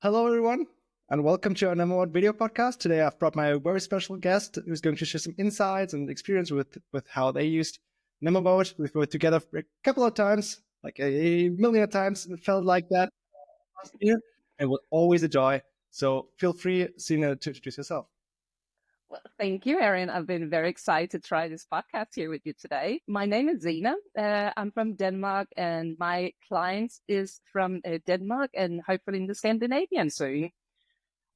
Hello, everyone, and welcome to our NemoVote video podcast. Today, I've brought my very special guest who's going to share some insights and experience with how they used NemoVote. We've worked together for a couple of times, like a million times. It felt like that last year, and it was always a joy. So feel free, Sina, to introduce yourself. Well, thank you, Erin. I've been very excited to try this podcast here with you today. My name is Zina. I'm from Denmark, and my client is from Denmark and hopefully in the Scandinavian soon.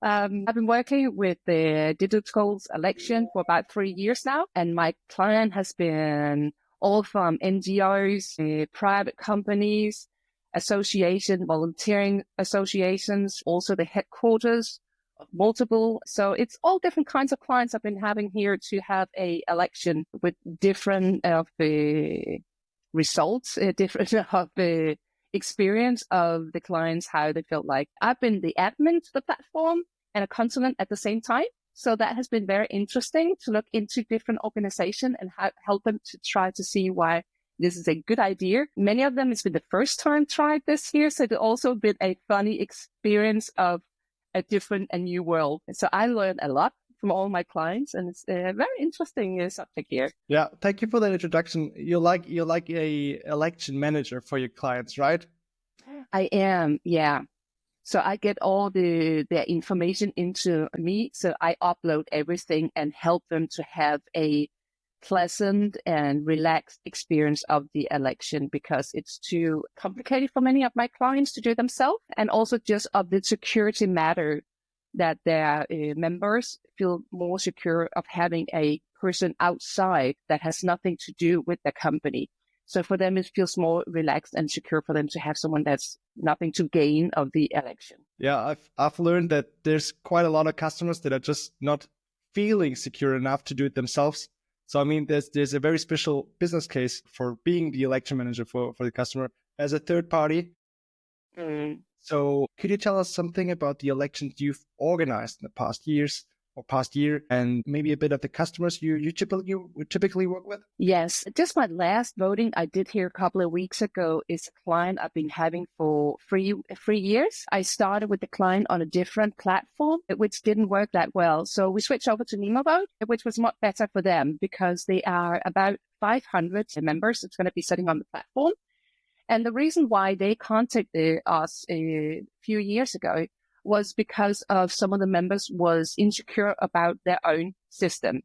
I've been working with the digital election for about 3 years now, and my client has been all from NGOs, private companies, volunteering associations, also the headquarters of multiple. So it's all different kinds of clients I've been having here to have a election with different of the results, different of the experience of the clients, how they felt like. I've been the admin to the platform and a consultant at the same time. So that has been very interesting to look into different organizations and help them to try to see why this is a good idea. Many of them, it's been the first time tried this year. So it's also been a funny experience of a different and new world. So I learned a lot from all my clients, and it's a very interesting subject here. Yeah, thank you for that introduction. You're like a election manager for your clients, right? I am, yeah. So I get all their information into me. So I upload everything and help them to have a pleasant and relaxed experience of the election, because it's too complicated for many of my clients to do themselves, and also just of the security matter that their members feel more secure of having a person outside that has nothing to do with the company. So for them, it feels more relaxed and secure for them to have someone that's nothing to gain of the election. Yeah, I've learned that there's quite a lot of customers that are just not feeling secure enough to do it themselves. So I mean, there's a very special business case for being the election manager for the customer as a third party. So could you tell us something about the elections you've organized in the past years or past year, and maybe a bit of the customers you typically work with? Yes, just my last voting I did here a couple of weeks ago is a client I've been having for 3 years. I started with the client on a different platform, which didn't work that well. So we switched over to NemoVote, which was much better for them because they are about 500 members that's going to be sitting on the platform. And the reason why they contacted us a few years ago was because of some of the members was insecure about their own system.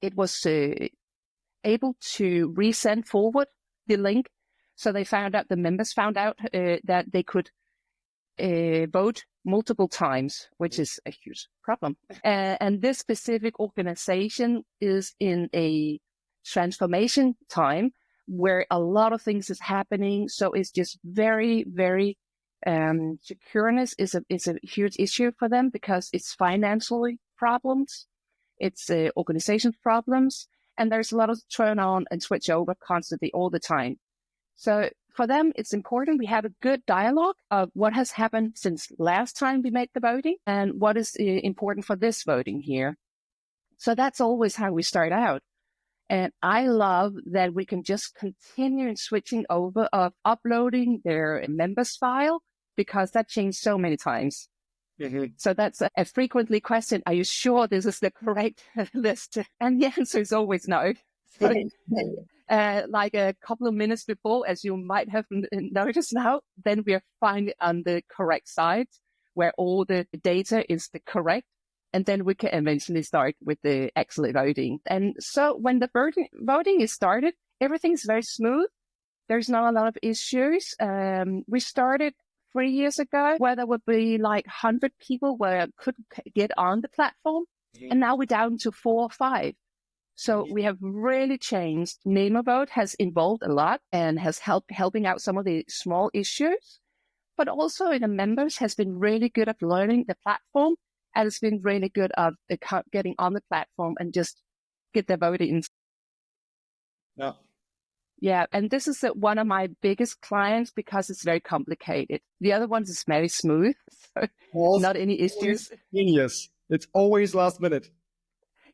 It was able to resend forward the link. So the members found out that they could vote multiple times, which is a huge problem. And this specific organization is in a transformation time where a lot of things is happening. So it's just very, very secureness is a huge issue for them because it's financially problems, it's organization problems, and there's a lot of turn on and switch over constantly all the time. So for them, it's important we have a good dialogue of what has happened since last time we made the voting and what is important for this voting here. So that's always how we start out. And I love that we can just continue switching over of uploading their members file, because that changed so many times. Mm-hmm. So that's a frequently question. Are you sure this is the correct list? And the answer is always no. So, like a couple of minutes before, as you might have noticed now, then we are finally on the correct side where all the data is the correct. And then we can eventually start with the actual voting. And so when the voting is started, everything is very smooth. There's not a lot of issues. We started 3 years ago where there would be like 100 people where could get on the platform. Mm-hmm. And now we're down to 4 or 5. So we have really changed. NemoVote has involved a lot and has helping out some of the small issues. But also the members has been really good at learning the platform. And it's been really good at getting on the platform and just get their voting. Yeah. Yeah, and this is one of my biggest clients because it's very complicated. The other ones is very smooth, so not any issues. Genius. It's always last minute.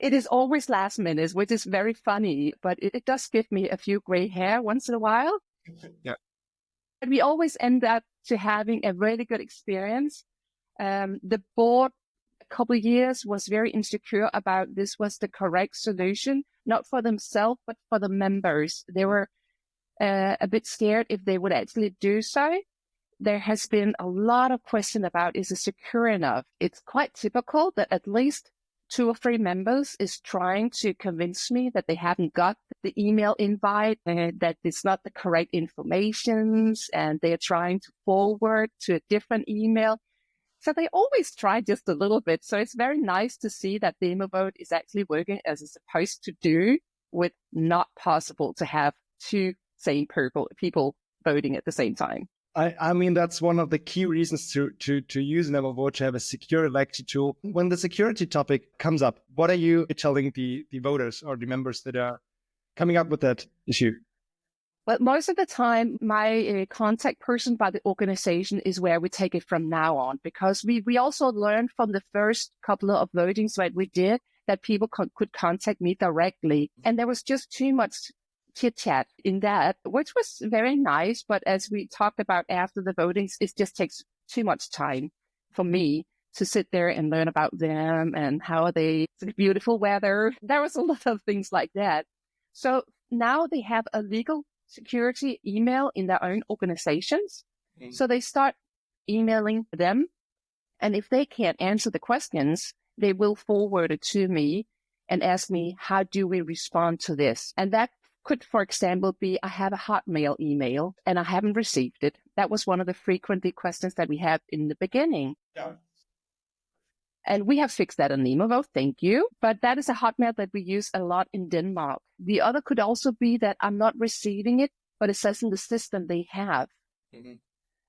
It is always last minute, which is very funny, but it does give me a few gray hair once in a while. Yeah. But we always end up to having a really good experience. The board a couple of years was very insecure about this was the correct solution, not for themselves, but for the members. They were a bit scared if they would actually do so. There has been a lot of question about, is it secure enough? It's quite typical that at least 2 or 3 members is trying to convince me that they haven't got the email invite, that it's not the correct information, and they're trying to forward to a different email. So they always try just a little bit. So it's very nice to see that the NemoVote is actually working as it's supposed to do, with not possible to have 2 same people voting at the same time. I mean, that's one of the key reasons to use NemoVote, to have a secure election tool. When the security topic comes up, what are you telling the voters or the members that are coming up with that issue? But most of the time, my contact person by the organization is where we take it from now on, because we also learned from the first couple of votings that we did that people could contact me directly. And there was just too much chit chat in that, which was very nice. But as we talked about after the votings, it just takes too much time for me to sit there and learn about them and how they, the beautiful weather. There was a lot of things like that. So now they have a legal security email in their own organizations. Mm-hmm. So they start emailing them. And if they can't answer the questions, they will forward it to me and ask me, how do we respond to this? And that could, for example, be, I have a Hotmail email and I haven't received it. That was one of the frequently questions that we had in the beginning. Yeah. And we have fixed that on NemoVote, thank you. But that is a Hotmail that we use a lot in Denmark. The other could also be that I'm not receiving it, but it says in the system they have. Mm-hmm.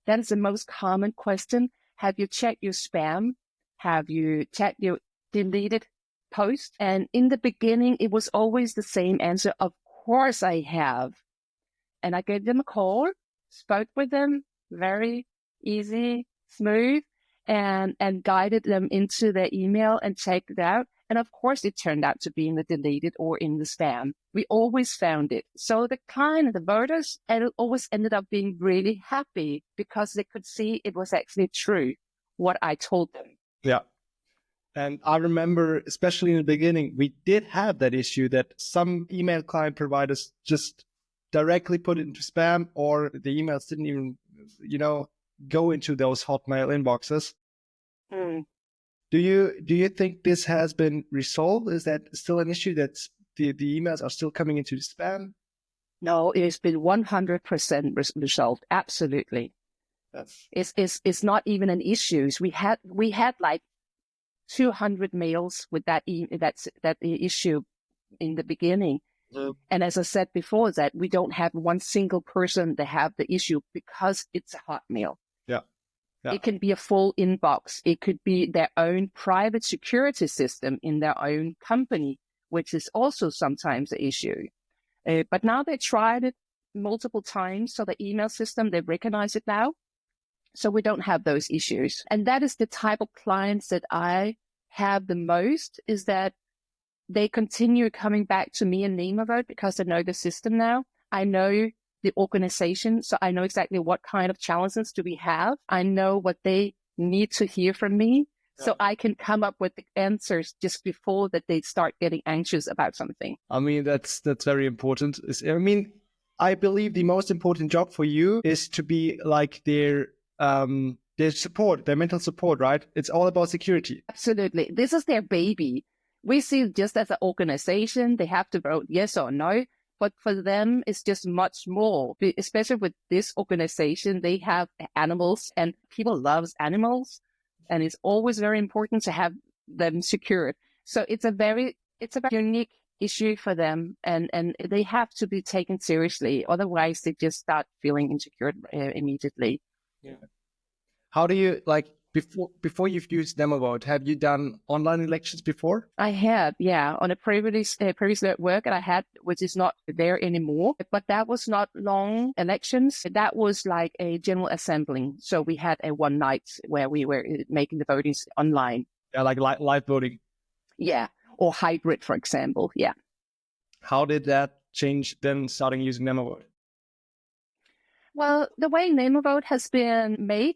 That is the most common question. Have you checked your spam? Have you checked your deleted post? And in the beginning, it was always the same answer. Of course I have. And I gave them a call, spoke with them, very easy, smooth, and guided them into their email and checked it out. And of course, it turned out to be in the deleted or in the spam. We always found it. So the client and the voters always ended up being really happy because they could see it was actually true, what I told them. Yeah. And I remember, especially in the beginning, we did have that issue that some email client providers just directly put it into spam, or the emails didn't even, go into those Hotmail inboxes. Mm. Do you think this has been resolved? Is that still an issue that the emails are still coming into the spam? No, it has been 100% resolved. Absolutely. It's not even an issue. We had like 200 mails with that issue in the beginning. Mm. And as I said before, that we don't have one single person that have the issue because it's a Hotmail. Yeah. Yeah. It can be a full inbox. It could be their own private security system in their own company, which is also sometimes an issue. But now they tried it multiple times. So the email system, they recognize it now. So we don't have those issues. And that is the type of clients that I have the most, is that they continue coming back to me and NemoVote because I know the system now. I know the organization, so I know exactly what kind of challenges do we have. I know what they need to hear from me, so I can come up with the answers just before that they start getting anxious about something. I mean, that's very important. I believe the most important job for you is to be like their support, their mental support, right? It's all about security. Absolutely. This is their baby. We see just as an organization, they have to vote yes or no. But for them, it's just much more, especially with this organization. They have animals and people love animals. And it's always very important to have them secured. So it's a very unique issue for them. And they have to be taken seriously. Otherwise, they just start feeling insecure immediately. Yeah. How do you, before you've used NemoVote, have you done online elections before? I have, yeah, on a previous work that I had, which is not there anymore. But that was not long elections. That was like a general assembly. So we had a one night where we were making the votings online. Yeah, like live voting. Yeah, or hybrid, for example. Yeah. How did that change then starting using NemoVote? Well, the way NemoVote has been made,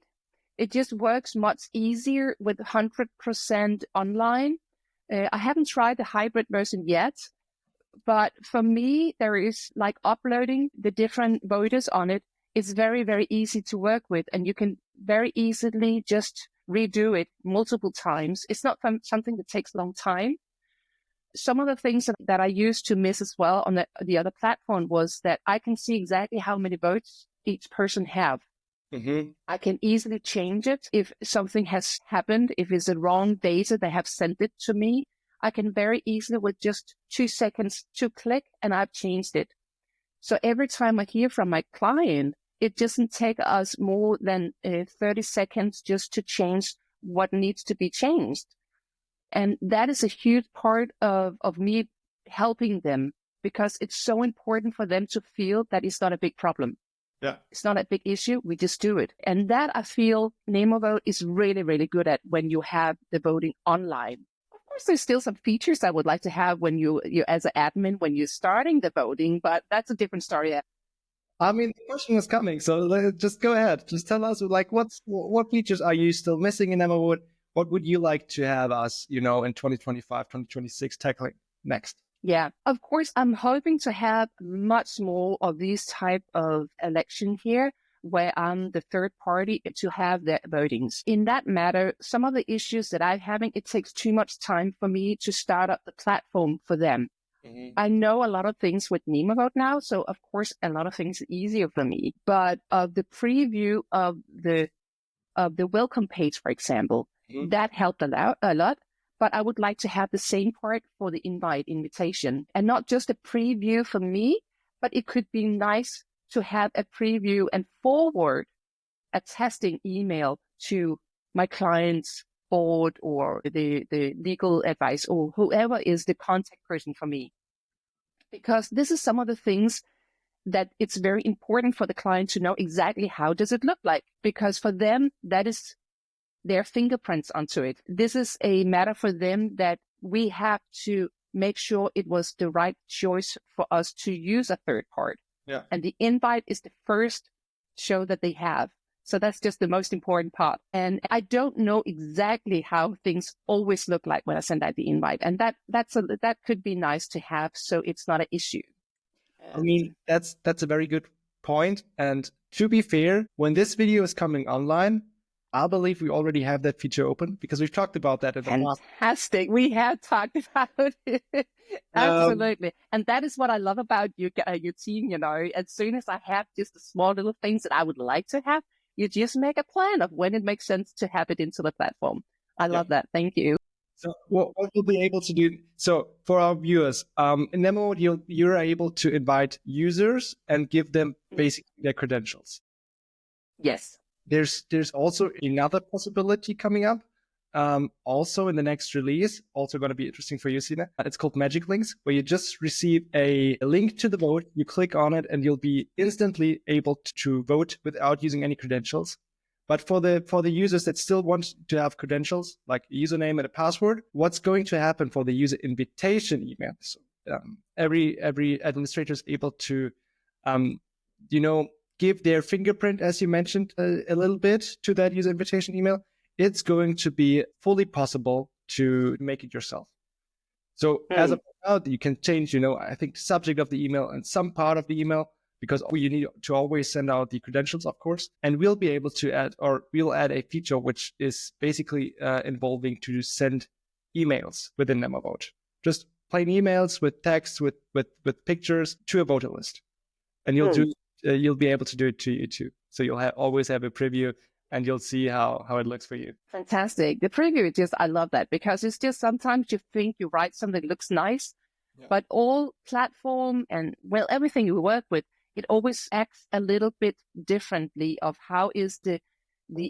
It just works much easier with 100% online. I haven't tried the hybrid version yet, but for me, there is like uploading the different voters on it. It's very, very easy to work with, and you can very easily just redo it multiple times. It's not something that takes a long time. Some of the things that I used to miss as well on the other platform was that I can see exactly how many votes each person have. Mm-hmm. I can easily change it if something has happened, if it's the wrong data, they have sent it to me. I can very easily, with just 2 seconds to click, and I've changed it. So every time I hear from my client, it doesn't take us more than 30 seconds just to change what needs to be changed. And that is a huge part of me helping them, because it's so important for them to feel that it's not a big problem. Yeah. It's not a big issue. We just do it. And that I feel NemoVote is really, really good at when you have the voting online. Of course, there's still some features I would like to have when you as an admin, when you're starting the voting, but that's a different story. I mean, the question is coming, so just go ahead. Just tell us, like, what features are you still missing in NemoVote? What would you like to have us, in 2025, 2026 tackling next? Yeah, of course, I'm hoping to have much more of these type of election here, where I'm the third party to have the votings. In that matter, some of the issues that I'm having, it takes too much time for me to start up the platform for them. Mm-hmm. I know a lot of things with NemoVote now, so of course a lot of things are easier for me. But the preview of the welcome page, for example, mm-hmm. that helped a lot. But I would like to have the same part for the invitation, and not just a preview for me, but it could be nice to have a preview and forward a testing email to my client's board or the legal advice or whoever is the contact person for me. Because this is some of the things that it's very important for the client to know exactly how does it look like, because for them, that is their fingerprints onto it. This is a matter for them that we have to make sure it was the right choice for us to use a third part. Yeah. And the invite is the first show that they have. So that's just the most important part. And I don't know exactly how things always look like when I send out the invite. And that could be nice to have, so it's not an issue. I mean, that's a very good point. And to be fair, when this video is coming online, I believe we already have that feature open, because we've talked about that in the past. Fantastic. We have talked about it. Absolutely. And that is what I love about your team, As soon as I have just the small little things that I would like to have, you just make a plan of when it makes sense to have it into the platform. I love that. Thank you. So what we'll be able to do, so for our viewers, in NemoVote, you're able to invite users and give them basically their credentials. Yes. There's also another possibility coming up, also in the next release, also going to be interesting for you, Sina. It's called Magic Links, where you just receive a link to the vote, you click on it, and you'll be instantly able to vote without using any credentials. But for the users that still want to have credentials, like a username and a password, what's going to happen for the user invitation email? So every administrator is able to, give their fingerprint, as you mentioned, a little bit to that user invitation email. It's going to be fully possible to make it yourself. So as of now, you can change, I think the subject of the email and some part of the email, because you need to always send out the credentials, of course. And we'll be able to we'll add a feature which is basically involving to send emails within NemoVote. Just plain emails with text, with pictures to a voter list. And you'll be able to do it to you too. So you'll always have a preview, and you'll see how it looks for you. Fantastic. The preview, I love that, because it's just sometimes you think you write something that looks nice, but all platform and everything you work with, it always acts a little bit differently of how is the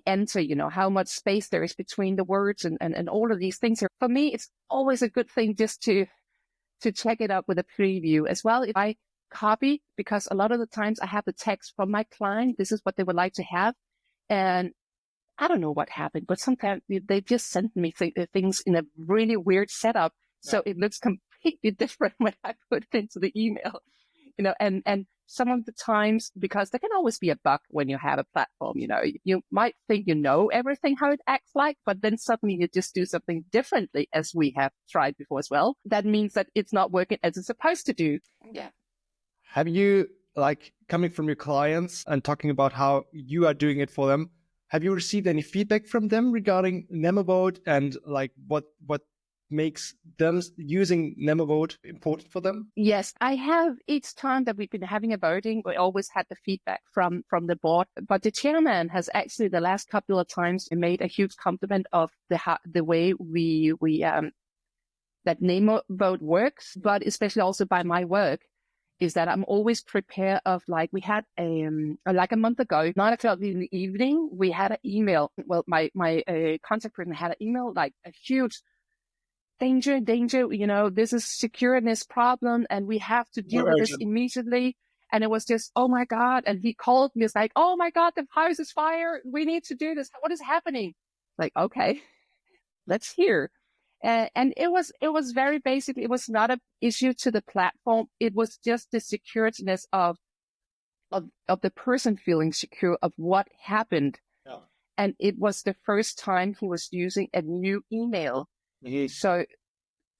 enter, how much space there is between the words and all of these things. For me, it's always a good thing just to check it out with a preview as well. If I copy, because a lot of the times I have the text from my client, this is what they would like to have. And I don't know what happened, but sometimes they just send me things in a really weird setup. So it looks completely different when I put it into the email, and some of the times, because there can always be a bug when you have a platform. You might think you know everything, how it acts like, but then suddenly you just do something differently, as we have tried before as well. That means that it's not working as it's supposed to do. Yeah. Have you, like, coming from your clients and talking about how you are doing it for them, have you received any feedback from them regarding NemoVote and like what makes them using NemoVote important for them? Yes, I have. Each time that we've been having a voting, we always had the feedback from the board. But the chairman has actually the last couple of times made a huge compliment of the way we that NemoVote works, but especially also by my work, is that I'm always prepared of, like, we had like a month ago, 9 o'clock in the evening, we had an email. Well, my contact person had an email, like a huge danger, this is secureness problem and we have to deal with this immediately. And it was just, oh my God. And he called me, it's like, oh my God, the house is fire. We need to do this. What is happening? Like, okay, let's hear. And it was very basic. It was not an issue to the platform. It was just the secureness of the person feeling secure of what happened. Yeah. And it was the first time he was using a new email. Mm-hmm. So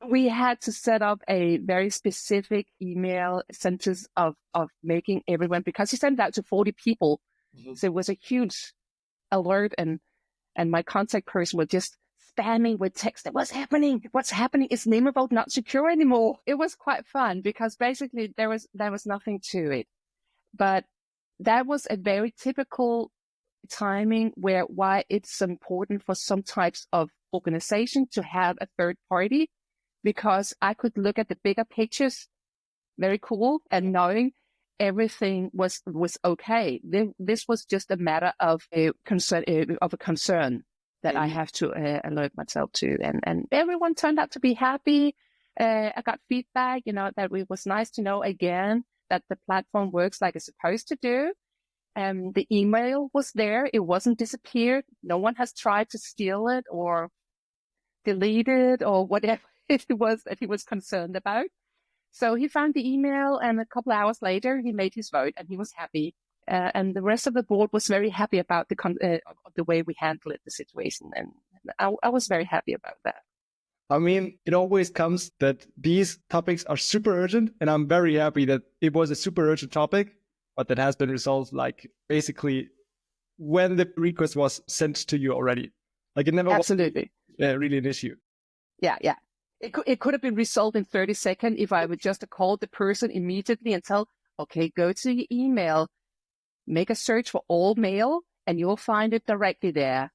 we had to set up a very specific email sentence of making everyone, because he sent it out to 40 people. Mm-hmm. So it was a huge alert, and my contact person was just spamming with text. What's happening? Is NemoVote not secure anymore? It was quite fun because basically there was nothing to it. But that was a very typical timing why it's important for some types of organization to have a third party, because I could look at the bigger pictures, very cool, and knowing everything was okay. This was just a matter of a concern that I have to alert myself to, and everyone turned out to be happy. I got feedback, that it was nice to know again that the platform works like it's supposed to do. The email was there; it wasn't disappeared. No one has tried to steal it or delete it or whatever it was that he was concerned about. So he found the email, and a couple of hours later, he made his vote, and he was happy. And the rest of the board was very happy about the way we handled the situation, and I was very happy about that. I mean, it always comes that these topics are super urgent, and I'm very happy that it was a super urgent topic, but that has been resolved, like, basically when the request was sent to you already. Like, it never Absolutely was really an issue. Yeah. It could have been resolved in 30 seconds if I would just call the person immediately and tell, okay, go to your email, make a search for all mail, and you'll find it directly there.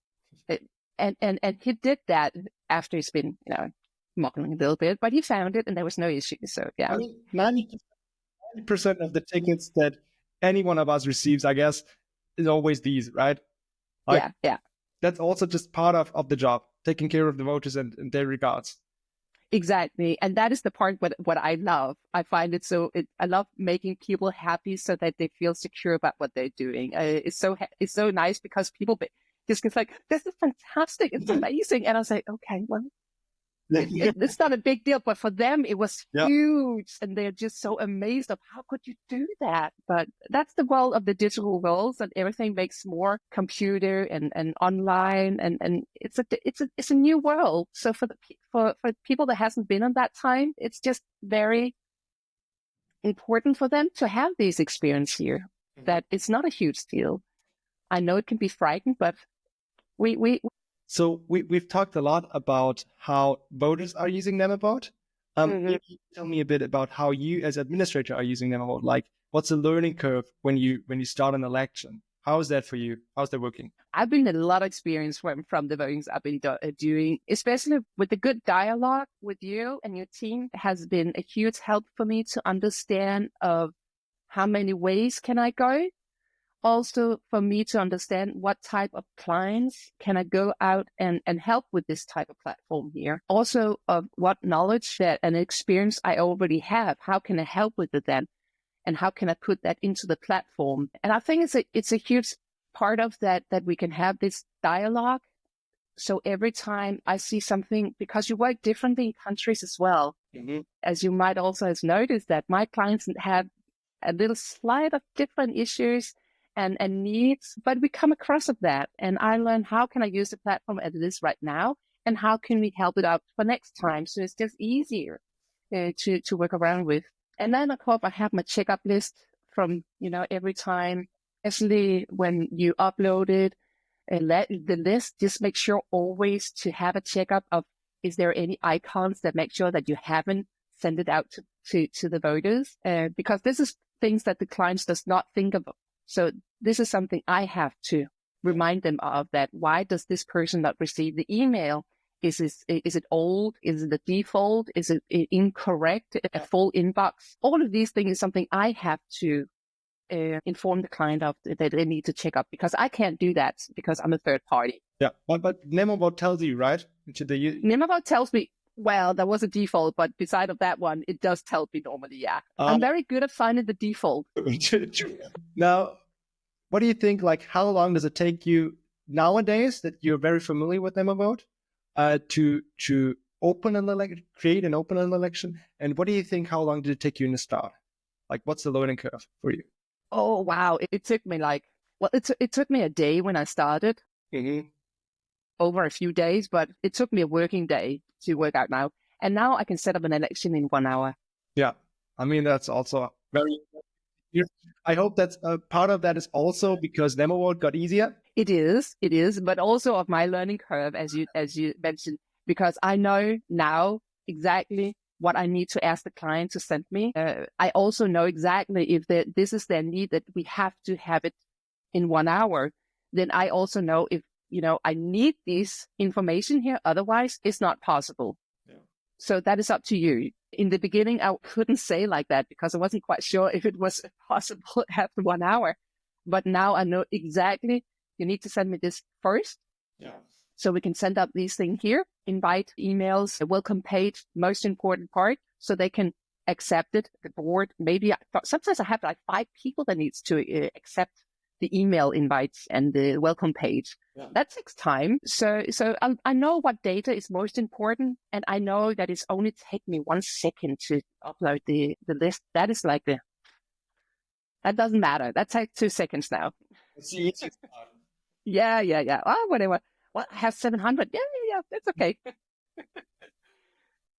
And he did that after he's been, muggling a little bit, but he found it and there was no issue. So, yeah. I mean, 90% of the tickets that any one of us receives, I guess, is always these, right? Like, yeah. That's also just part of the job, taking care of the voters and their regards. Exactly. And that is the part what I love. I find I love making people happy so that they feel secure about what they're doing. It's so nice because people just get like, this is fantastic. It's amazing. And I was like, okay, well, it's not a big deal, but for them, it was huge. And they're just so amazed of how could you do that? But that's the world of the digital worlds, and everything makes more computer and online. And it's a new world. So for people that hasn't been on that time, it's just very important for them to have this experience here. Mm-hmm. That it's not a huge deal. I know it can be frightening, but So we've talked a lot about how voters are using NemoVote. Mm-hmm. Can you tell me a bit about how you as administrator are using NemoVote? Like, what's the learning curve when you start an election? How is that for you? How's that working? I've been a lot of experience from the votings I've been doing, especially with the good dialogue with you and your team has been a huge help for me to understand of how many ways can I go. Also for me to understand what type of clients can I go out and help with this type of platform here. Also of what knowledge that and experience I already have. How can I help with it then? And how can I put that into the platform? And I think it's a huge part of that we can have this dialogue. So every time I see something, because you work differently in countries as well, mm-hmm. as you might also have noticed that my clients have a little slide of different issues and needs, but we come across of that. And I learned, how can I use the platform as it is right now? And how can we help it out for next time? So it's just easier to work around with. And then, of course, I have my checkup list from, every time, especially when you upload it, the list, just make sure always to have a checkup of, is there any icons that make sure that you haven't sent it out to the voters? Because this is things that the clients does not think of. So this is something I have to remind them of, that why does this person not receive the email? Is it old? Is it the default? Is it incorrect? A full inbox? All of these things is something I have to inform the client of, that they need to check up, because I can't do that because I'm a third party. Yeah, but NemoVote tells you, right? NemoVote tells me, well, there was a default, but beside of that one, it does tell me normally, yeah. I'm very good at finding the default. Now, what do you think, like, how long does it take you nowadays that you're very familiar with NemoVote to open an election, create and open an election? And what do you think, how long did it take you in the start? Like, what's the learning curve for you? Oh, wow. It took me it took me a day when I started. Mm-hmm. Over a few days, but it took me a working day to work out now. And now I can set up an election in 1 hour. Yeah. I mean, that's also very, I hope that's part of that is also because NemoVote got easier. It is, but also of my learning curve, as you mentioned, because I know now exactly what I need to ask the client to send me. I also know exactly if this is their need, that we have to have it in 1 hour. Then I also know if, I need this information here, otherwise it's not possible. Yeah. So that is up to you. In the beginning, I couldn't say like that because I wasn't quite sure if it was possible after 1 hour. But now I know exactly, you need to send me this first. Yeah. So we can send up these things here, invite emails, a welcome page, most important part, so they can accept it, the board. Maybe sometimes I have like 5 people that needs to accept the email invites and the welcome page. Yeah. That takes time. So I know what data is most important, and I know that it's only take me 1 second to upload the list. That is like that doesn't matter. That takes 2 seconds now. Yeah. Oh, whatever. Well, I have 700. Yeah, that's okay.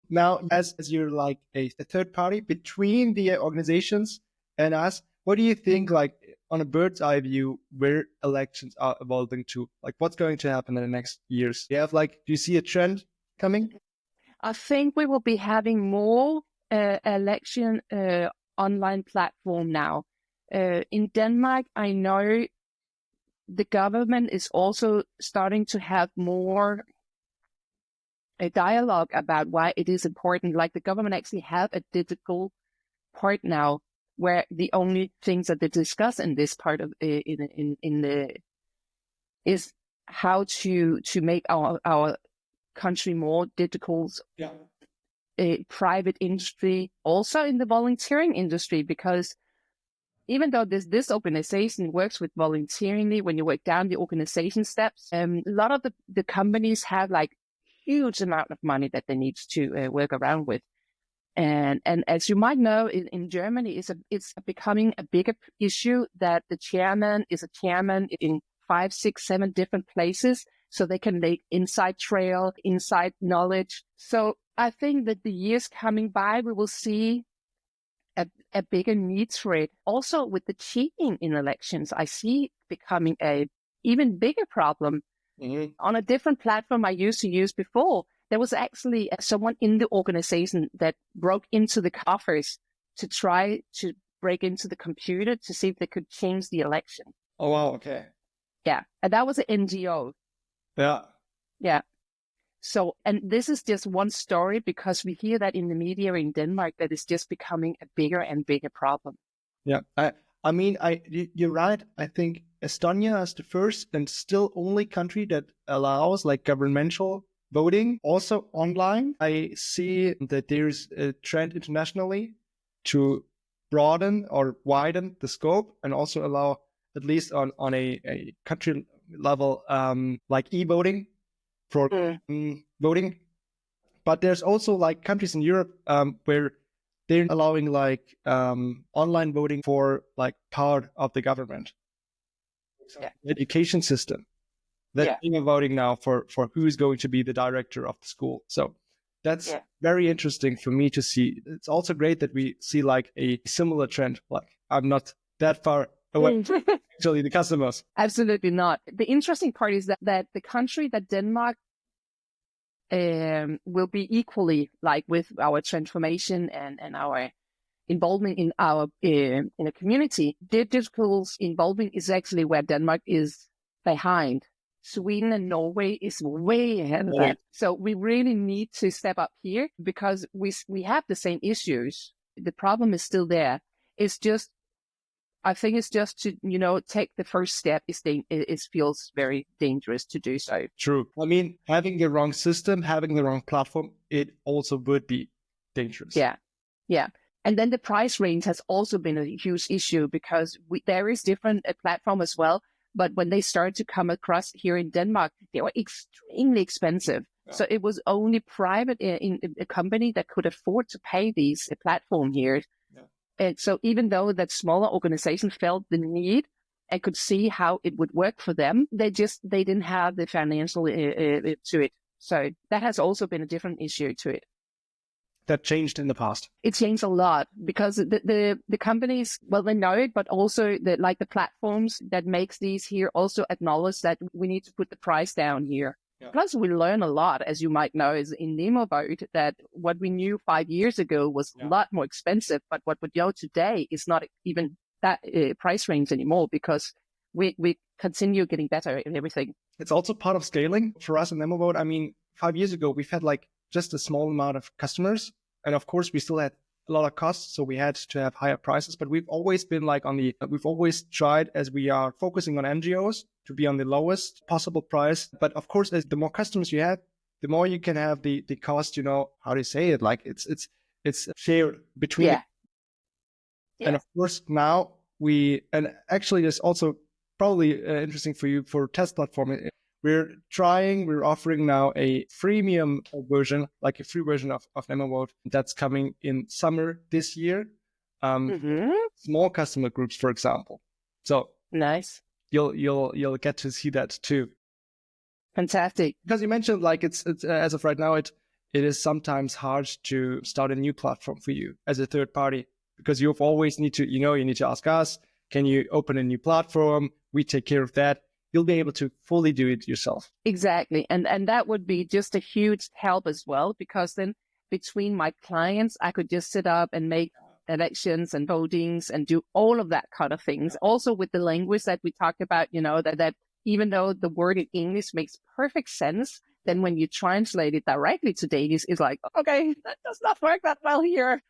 Now, as you're like a third party between the organizations and us, what do you think, like, on a bird's eye view, where elections are evolving to? Like, what's going to happen in the next years? Do you see a trend coming? I think we will be having more election online platform now. In Denmark, I know the government is also starting to have more a dialogue about why it is important. Like, the government actually have a digital part now, where the only things that they discuss in this part of is how to make our country more digital. Yeah. Private industry, also in the volunteering industry, because even though this organization works with volunteeringly, when you work down the organization steps, a lot of the companies have like huge amount of money that they need to work around with. And as you might know, in Germany, it's becoming a bigger issue that the chairman is a chairman in 5, 6, 7 different places, so they can make inside trail, inside knowledge. So I think that the years coming by, we will see a bigger need for it. Also, with the cheating in elections, I see becoming a even bigger problem. Mm-hmm. On a different platform I used to use before, there was actually someone in the organization that broke into the coffers to try to break into the computer to see if they could change the election. Oh, wow. Okay. Yeah. And that was an NGO. Yeah. Yeah. So, and this is just one story, because we hear that in the media in Denmark, that is just becoming a bigger and bigger problem. Yeah. I mean, you're right. I think Estonia is the first and still only country that allows like governmental voting also online. I see that there's a trend internationally to broaden or widen the scope and also allow, at least on a country level, like e-voting for voting. But there's also like countries in Europe where they're allowing like online voting for like part of the government. Education system. That voting now for who's going to be the director of the school. So that's very interesting for me to see. It's also great that we see like a similar trend. Like I'm not that far away, actually, the customers. Absolutely not. The interesting part is that the country that Denmark will be equally like with our transformation and our involvement in our in a community. Digital involvement is actually where Denmark is behind. Sweden and Norway is way ahead of that. So we really need to step up here because we have the same issues. The problem is still there. It's just, I think it's just to, take the first step. It feels very dangerous to do so. True. I mean, having the wrong system, having the wrong platform, it also would be dangerous. Yeah. Yeah. And then the price range has also been a huge issue because there is different platform as well. But when they started to come across here in Denmark, they were extremely expensive. Yeah. So it was only private in a company that could afford to pay these platform here. Yeah. And so even though that smaller organization felt the need and could see how it would work for them, they didn't have the financial to it. So that has also been a different issue to it. That changed in the past? It changed a lot because the companies, well, they know it, but also the platforms that makes these here also acknowledge that we need to put the price down here. Yeah. Plus, we learn a lot, as you might know, is in NemoVote that what we knew 5 years ago was a lot more expensive, but what we know today is not even that price range anymore because we continue getting better in everything. It's also part of scaling for us in NemoVote. I mean, 5 years ago, we've had like just a small amount of customers. And of course, we still had a lot of costs, so we had to have higher prices. But we've always been like we've always tried, as we are focusing on NGOs, to be on the lowest possible price. But of course, as the more customers you have, the more you can have the cost, how do you say it? Like it's shared between. Yeah. And of course, now and actually, there's also probably interesting for you for test platform. We're offering now a freemium version, like a free version of NemoVote that's coming in summer this year. Small customer groups, for example. So nice. You'll get to see that too. Fantastic. Because you mentioned like it's as of right now, it is sometimes hard to start a new platform for you as a third party because you always need to, you need to ask us, can you open a new platform? We take care of that. You'll be able to fully do it yourself. Exactly. And that would be just a huge help as well, because then between my clients, I could just sit up and make elections and votings and do all of that kind of things. Also with the language that we talked about, that even though the word in English makes perfect sense, then when you translate it directly to Danish, it's like, okay, that does not work that well here.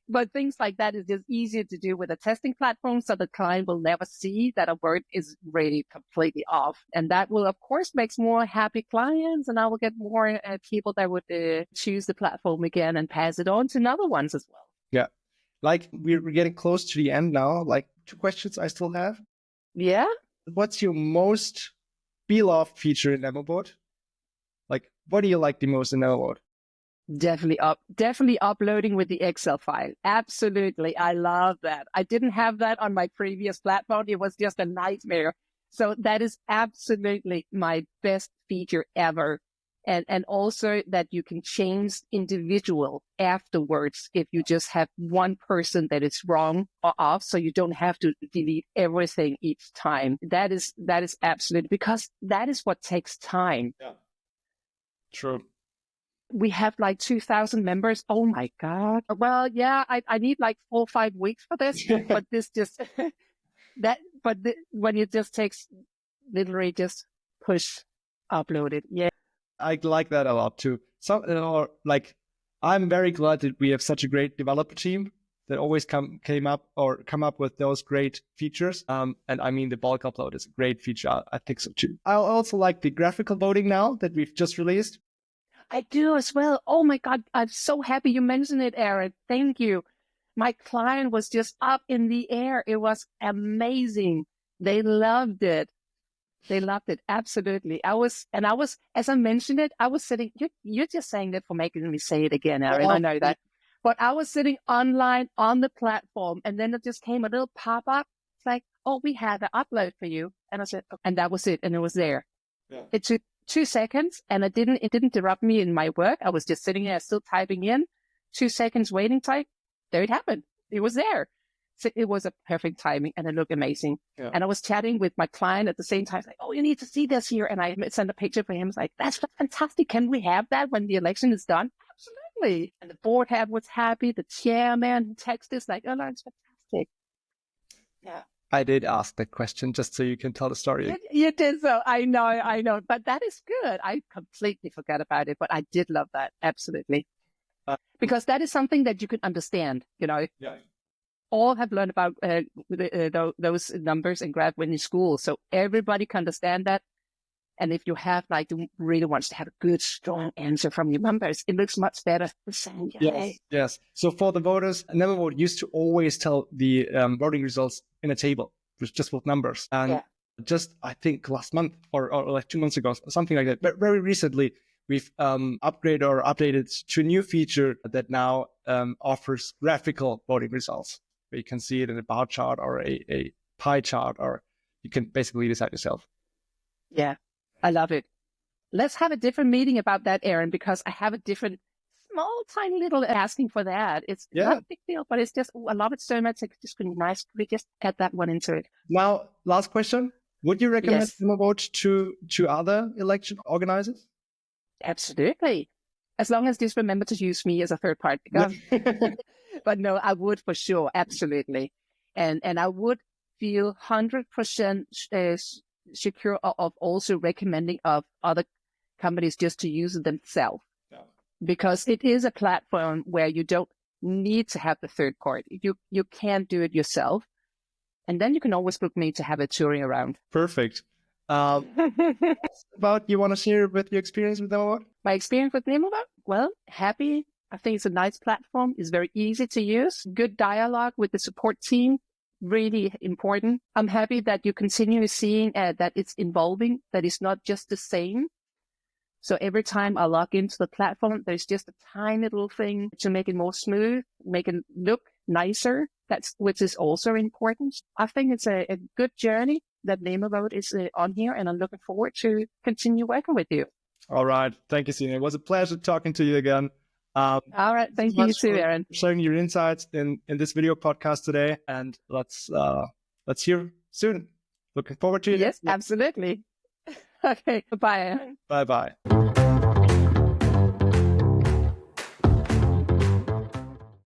But things like that is just easier to do with a testing platform, so the client will never see that a word is really completely off. And that will, of course, makes more happy clients, and I will get more people that would choose the platform again and pass it on to other ones as well. Yeah. Like we're getting close to the end now. Like 2 questions I still have. Yeah. What's your most beloved feature in NemoVote? Like, what do you like the most in NemoVote? Definitely uploading with the Excel file. Absolutely. I love that. I didn't have that on my previous platform. It was just a nightmare. So that is absolutely my best feature ever. And also that you can change individual afterwards if you just have one person that is wrong or off. So you don't have to delete everything each time. That is absolutely, because that is what takes time. Yeah. True. We have like 2,000 members. Oh my God. Well, yeah, I need like 4 or 5 weeks for this, but this just, when it just takes literally just push, upload it. Yeah. I like that a lot too. I'm very glad that we have such a great developer team that always come up with those great features. And I mean, the bulk upload is a great feature. I think so too. I also like the graphical voting now that we've just released. I do as well. Oh my God. I'm so happy you mentioned it, Aaron. Thank you. My client was just up in the air. It was amazing. They loved it. Absolutely. I was, as I mentioned it, I was sitting, you're just saying that for making me say it again, Aaron. I know that. But I was sitting online on the platform, and then it just came a little pop-up. It's like, oh, we had an upload for you. And I said, okay. And that was it. And it was there. Yeah. It took 2 seconds, and it didn't interrupt me in my work. I was just sitting there still typing in. 2 seconds waiting time. There it happened. It was there. So it was a perfect timing, and it looked amazing. Yeah. And I was chatting with my client at the same time, like, oh, you need to see this here. And I sent a picture for him. It's like, that's fantastic. Can we have that when the election is done? Absolutely. And the board head was happy. The chairman texted us like, oh, no, it's fantastic. Yeah. I did ask that question just so you can tell the story. You did so. I know. But that is good. I completely forgot about it, but I did love that. Absolutely. Because that is something that you can understand, you know. Yeah. All have learned about those numbers and graph when in school. So everybody can understand that. And if you have really wants to have a good, strong answer from your members, it looks much better. Yes. So for the voters, NemoVote used to always tell the voting results in a table, just with numbers. And just, I think last month or like 2 months ago, something like that. But very recently, we've upgraded or updated to a new feature that now offers graphical voting results, where you can see it in a bar chart or a pie chart, or you can basically decide yourself. Yeah. I love it. Let's have a different meeting about that, Aaron, because I have a different, small, tiny little asking for that. It's not a big deal, but it's just, I love it so much. It's just going to be nice. Could we just add that one into it? Now, last question. Would you recommend NemoVote to other election organizers? Absolutely. As long as just remember to use me as a third party. But no, I would for sure. Absolutely. And I would feel 100% secure of also recommending of other companies just to use it themselves, because it is a platform where you don't need to have the third party. You can do it yourself, and then you can always book me to have a touring around. Perfect. About you want to share with your experience with NemoVote? My experience with NemoVote? Well, happy. I think it's a nice platform. It's very easy to use. Good dialogue with the support team. Really important. I'm happy that you continue seeing that it's evolving, that it's not just the same. So every time I log into the platform, there's just a tiny little thing to make it more smooth, make it look nicer. Which is also important. I think it's a good journey that NemoVote is on here, and I'm looking forward to continue working with you. All right. Thank you, Signe. It was a pleasure talking to you again. All right. Thank you too, Aaron. Sharing your insights in this video podcast today. And let's hear soon. Looking forward to it. Yes, absolutely. Okay. Bye. Bye-bye.